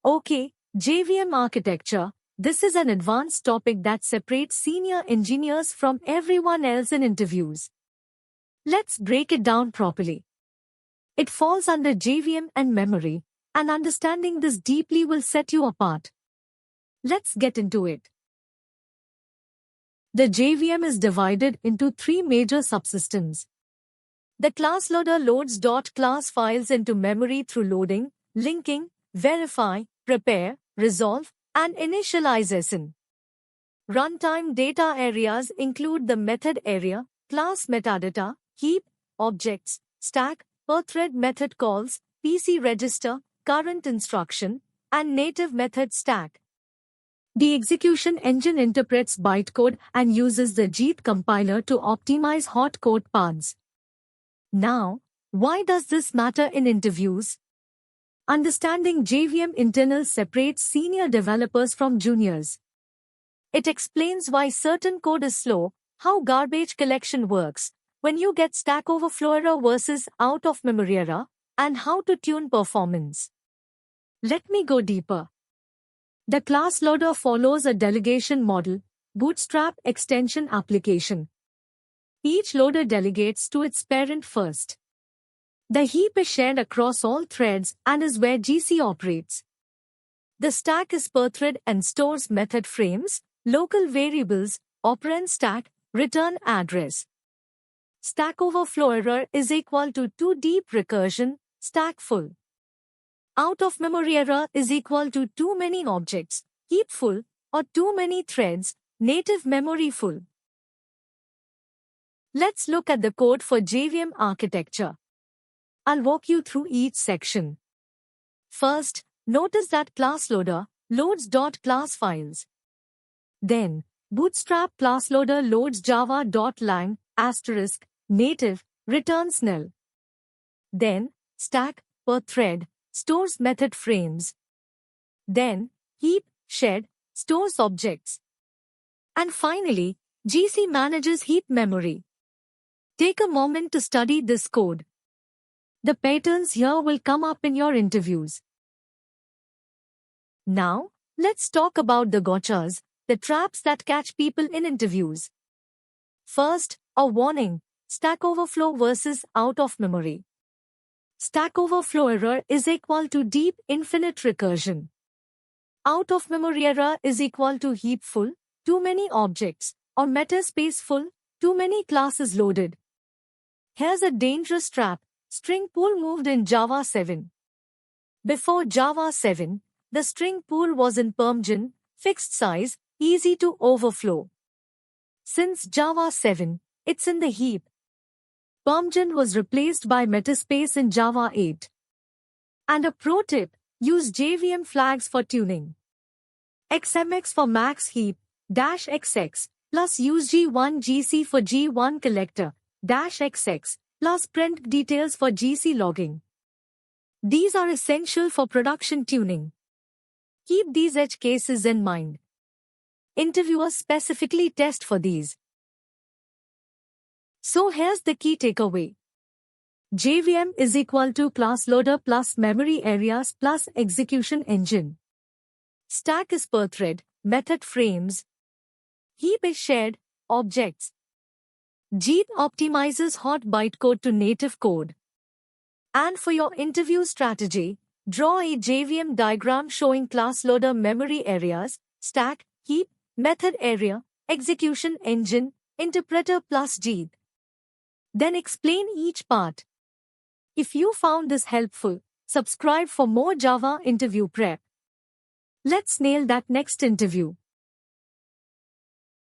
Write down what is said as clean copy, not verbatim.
Okay, JVM architecture. This is an advanced topic that separates senior engineers from everyone else in interviews. Let's break it down properly. It falls under JVM and memory, and understanding this deeply will set you apart. Let's get into it. The JVM is divided into three major subsystems. The class loader loads .class files into memory through loading, linking, verify, prepare, resolve, and initialization. Runtime data areas include the method area, class metadata, heap, objects, stack, per thread method calls, PC register, current instruction, and native method stack. The execution engine interprets bytecode and uses the JIT compiler to optimize hot code paths. Now, why does this matter in interviews? Understanding JVM internals separates senior developers from juniors. It explains why certain code is slow, how garbage collection works, when you get Stack Overflow error versus out-of-memory error, and how to tune performance. Let me go deeper. The class loader follows a delegation model, Bootstrap extension application. Each loader delegates to its parent first. The heap is shared across all threads and is where GC operates. The stack is per thread and stores method frames, local variables, operand stack, return address. Stack Overflow error is equal to too deep recursion, stack full. Out-of-memory error is equal to too many objects, heap full, or too many threads, native memory full. Let's look at the code for JVM architecture. I'll walk you through each section. First, notice that class loader loads .class files. Then, Bootstrap class loader loads java.lang, *, native, returns null. Then, stack, per thread, stores method frames. Then, heap, shared, stores objects. And finally, GC manages heap memory. Take a moment to study this code. The patterns here will come up in your interviews. Now, let's talk about the gotchas, the traps that catch people in interviews. First, a warning, Stack Overflow versus out-of-memory. Stack Overflow error is equal to deep infinite recursion. Out-of-memory error is equal to heap full, too many objects, or metaspace full, too many classes loaded. Here's a dangerous trap, string pool moved in Java 7. Before Java 7, the string pool was in PermGen, fixed size, easy to overflow. Since Java 7, it's in the heap. PermGen was replaced by Metaspace in Java 8. And a pro tip, use JVM flags for tuning. XMX for max heap, -XX, plus use G1GC for G1 collector, -XX, plus print details for GC logging. These are essential for production tuning. Keep these edge cases in mind. Interviewers specifically test for these. So here's the key takeaway. JVM is equal to class loader plus memory areas plus execution engine. Stack is per thread, method frames. Heap is shared, objects. JIT optimizes hot bytecode to native code. And for your interview strategy, draw a JVM diagram showing class loader memory areas, stack, heap, method area, execution engine, interpreter plus JIT. Then explain each part. If you found this helpful, subscribe for more Java interview prep. Let's nail that next interview.